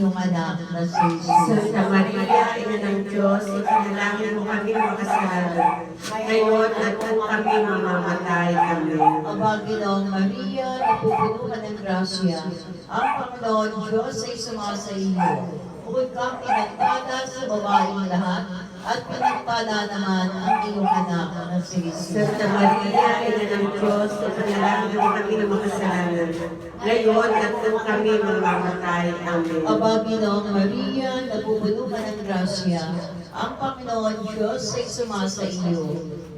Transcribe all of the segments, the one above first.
iyong anak na si Jesus. Santa Maria, Ina ng Diyos, ipanalangin mo kami makasalanan, ngayon at kung kami mamamatay. Amen. Aba, Ginoong Maria, napupuno ka ng grasya, ang Panginoon Diyos ay sumasa iyo. Bukod kang pinagpala sa babaeng lahat, at pinagpala naman ang iyong anak na si Jesus. Santa Maria, Ina ng Diyos, ipanalangin mo kami makasalanan, ngayon at kung kami mamamatay. Amen. Aba, Ginoong Maria, napupuno ka ng grasya, ang Panginoon Diyos ay sumasa iyo.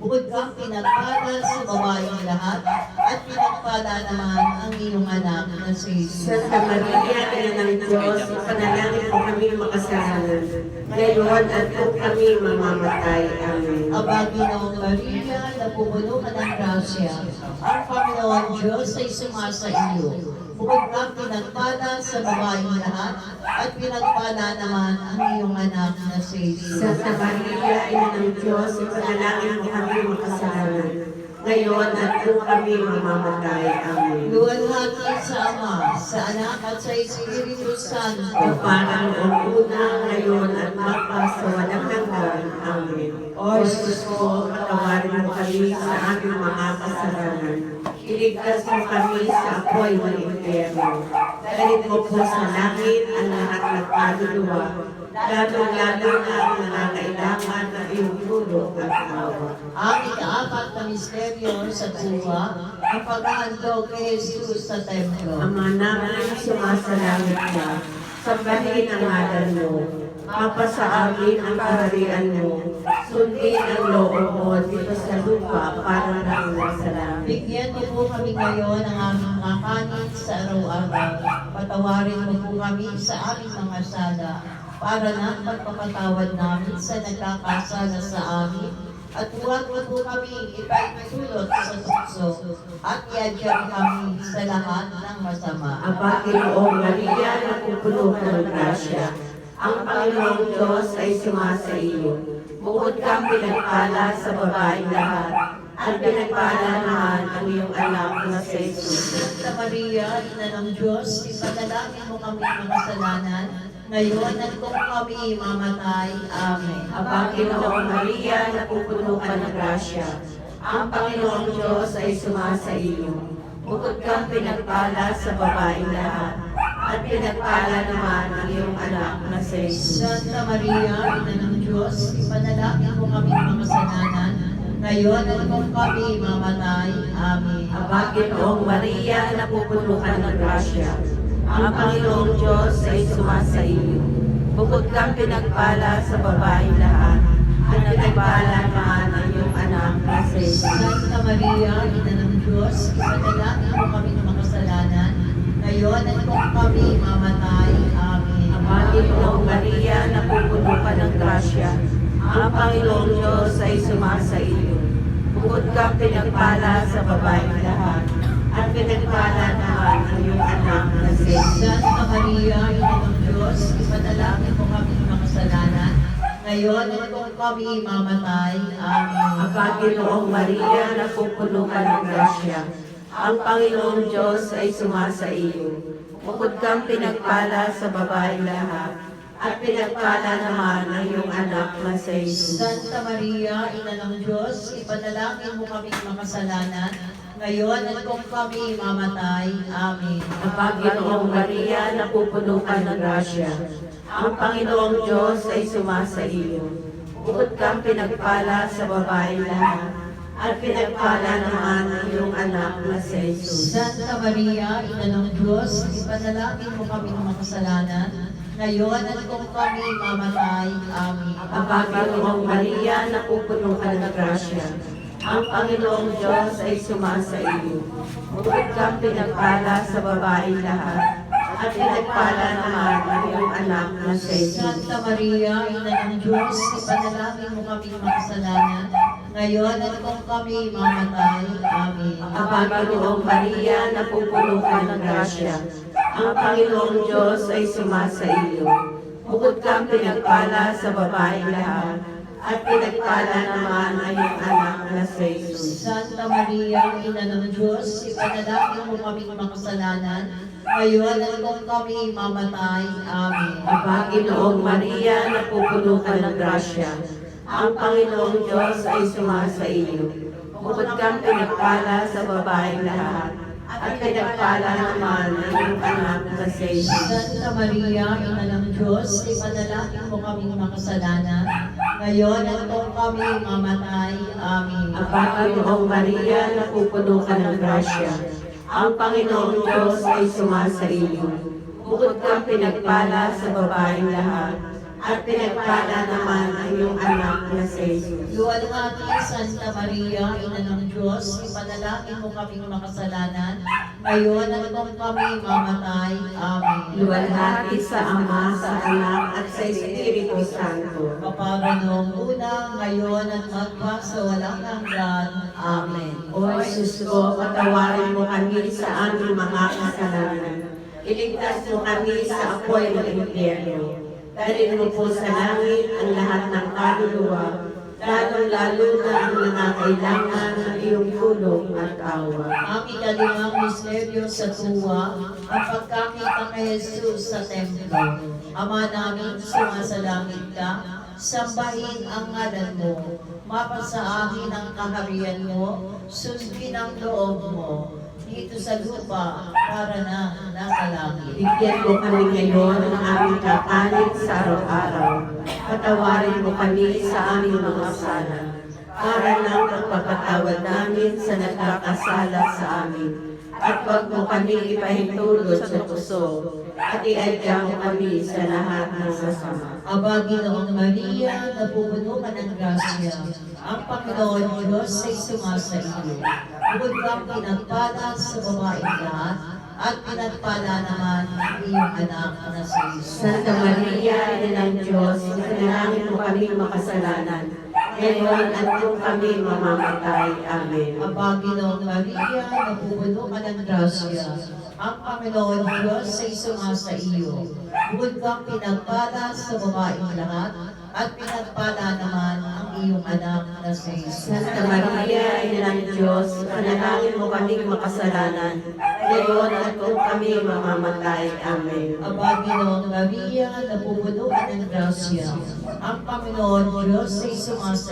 Bukod kang pinagpala sa babaeng lahat, at pinagpala naman ang iyong anak na si Jesus. Santa Maria, Ina ng Diyos, ipanalangin mo kami makasalanan, ngayon at kung kami mamamatay. Amen. Aba, Ginoong Maria, napupuno ka ng grasya, ang Panginoon Diyos ay sumasa iyo. Bukod kang pinagpala sa babaeng lahat, at pinagpala naman ang iyong anak na si Jesus. Santa Maria, Ina ng Diyos, ipanalangin mo kami makasalanan, ngayon at kung kami mamamatay. Amen. Luwalhati sa Ama, sa Anak at sa Espiritu Santo. Parang ang una, ngayon at magpasawalang hanggan. Amen. O Jesus ko, patawarin mo kami sa aming mga kasalanan. Iligtas mo kami sa apoy ng impyerno. Dalhin mo po sa langit ang lahat ng kaluluwa, lalo-lalo na ang nangangailangan ng iyong tulong at awa. Ang ikaapat na misteryo sa buwa, ang paghahandog kay Jesus sa templo. Ama namin sumasalangit ka, sambahin ang ngalan mo, mapasa amin ang kaharian mo, sundin ang loob mo dito sa lupa para ng sa langit. Bigyan mo po kami ngayon ng aming mga kanin sa araw-araw. Patawarin mo po kami sa aming mga sala, para ng pagpapatawad namin sa nagkakasala sa amin. At huwag mo po kami ipaitulot sa tukso, at iadyan kami sa lahat ng masama. Aba, Ginoong Maria, napupuno ka ng grasya, ang Panginoong Diyos ay sumasa iyo. Bukod kang pinagpala sa babaeng lahat, at pinagpala naman ang iyong anak na si Jesus. Santa Maria, Ina ng Diyos, ipanalangin mo kami mga kasalanan, ngayon at kung kami mamatay. Amen. Aba, Ginoong Maria, napupuno ka ng grasya, ang Panginoong Diyos ay sumasa iyo. Bukod kang pinagpala sa babaeng lahat, at pinagpala naman ang iyong anak na si Jesus. Santa Maria, Ina ng Diyos, ipanalangin mo kami mga kasalanan, ngayon at kung kami mamatay. Amen. Aba, Ginoong Maria, napupuno ka ng grasya, ang Panginoong Diyos ay sumasa iyo. Bukod kang pinagpala sa babaeng lahat, at pinagpala naman ang iyong anak na si Jesus. Santa Maria, Ina ng Diyos, ipanalangin mo kami ng mga kasalanan, ngayon at kung kami mamatay. Amen. Aba, Ginoong Maria, napupuno ka ng grasya, ang Panginoong Diyos ay sumasa iyo. Bukod kang pinagpala sa babaeng lahat, at pinagpala naman ang iyong anak na si Jesus. Santa Maria, Ina ng Diyos, ipanalangin mo kami ng mga kasalanan, ngayon at kung kami mamatay. Amen. Aba, Ginoong Maria, napupuno ka ng grasya, ang Panginoong Diyos ay sumasa iyo. Bukod kang pinagpala sa babaeng lahat, at pinagpala naman ang iyong anak na si Jesus. Santa Maria, Ina ng Diyos, ipanalangin mo kami ng makasalanan, ngayon at kung kami mamatay. Amen. Aba, Ginoong Maria, napupuno ka ng grasya, ang Panginoong Diyos ay sumasa iyo. Bukod kang pinagpala sa babaeng lahat, at pinagpala naman ang iyong anak na si Jesus. Santa Maria, Ina ng Diyos, ipanalangin mo kami ng makasalanan, ngayon at kung kami mamatay. Amen. Aba, Ginoong Maria, napupuno ka ng grasya, ang Panginoong Diyos ay sumasa iyo. Bukod kang pinagpala sa babaeng lahat, at pinagpala naman ang iyong anak na si Jesus. Santa Maria, Ina ng Diyos, ipanalangin mo kami ng makasalanan, ngayon at kung kami mamatay. Amen. Aba, Ginoong Maria, napupuno ka ng grasya, ang Panginoong Diyos ay sumasa iyo. Bukod kang pinagpala sa babaeng lahat, at pinagpala naman ang iyong anak na si Jesus. Santa Maria, Ina ng Diyos, ipanalangin mo kaming makasalanan, ngayon at kung kami mamatay. Amen. Aba, Ginoong Maria, napupuno ka ng grasya. Ang Panginoong Diyos ay sumasa iyo. Bukod kang pinagpala sa babaeng lahat, at pinagpala naman ang iyong anak na si Jesus. Santa Maria, Ina ng Diyos, ipanalangin mo kaming makasalanan, ngayon at kung kami mamatay. Amen. Aba, Ginoong Maria, napupuno ka ng grasya. Ang Panginoong Diyos ay sumasa iyo. Bukod kang pinagpala sa babaeng lahat, at pinagpala naman ang iyong anak na si Jesus. Luwalhati, Santa Maria, Ina ng Diyos, ipanalangin mo kaming makasalanan, ngayon at kung kami mamatay. Amen. Luwalhati sa Ama, sa Anak, at sa Espiritu Santo. Kapara noong una, ngayon at magpasawalang hanggan. Amen. O Jesus ko, patawarin mo kami sa aming mga kasalanan. Iligtas mo kami sa apoy ng impyerno. Dalhin mo po sa langit ang lahat ng kaluluwa, lalong-lalo na ang nangangailangan ng iyong tulong at awa. Ang ikalimang misteryo sa tuwa, ang pagkakita kay Jesus sa templo. Ama namin, sumasalangit ka, sambahin ang ngalan mo, mapasa amin ang kaharian mo, sundin ang loob mo, dito sa lupa para na nasa langit. Bigyan mo kami ngayon ng aming kakanin sa araw-araw. Patawarin mo kami sa aming mga sala, para ng pagpapatawad namin sa nagkakasala sa amin. At huwag mo kami ipahintulot sa puso, at iadya mo kami sa lahat ng masama. Aba, Ginoong Maria, napupuno ka ng grasya. Ang Panginoon Diyos ay sumasa iyo. Bukod kang pinagpala sa babaeng lahat, at pinagpala naman ang iyong anak na si Jesus. Santa Maria, Ina ng Diyos, ipanalangin mo kami makasalanan, ngayon at kung kami mamamatay. Amen. Aba, Ginoong Maria, napupuno ka ng grasya. Ang Panginoon Diyos ay sumasa iyo. Bukod kang pinagpala sa babaeng lahat, at pinagpala naman ang iyong anak na si Jesus. Santa Maria, Ina ng Diyos, panalangin mo kaming makasalanan, ngayon at kung kami mamamatay. Amen. Aba, Ginoong Maria, napupuno ka ng grasya. Ang Panginoon Diyos ay sumasa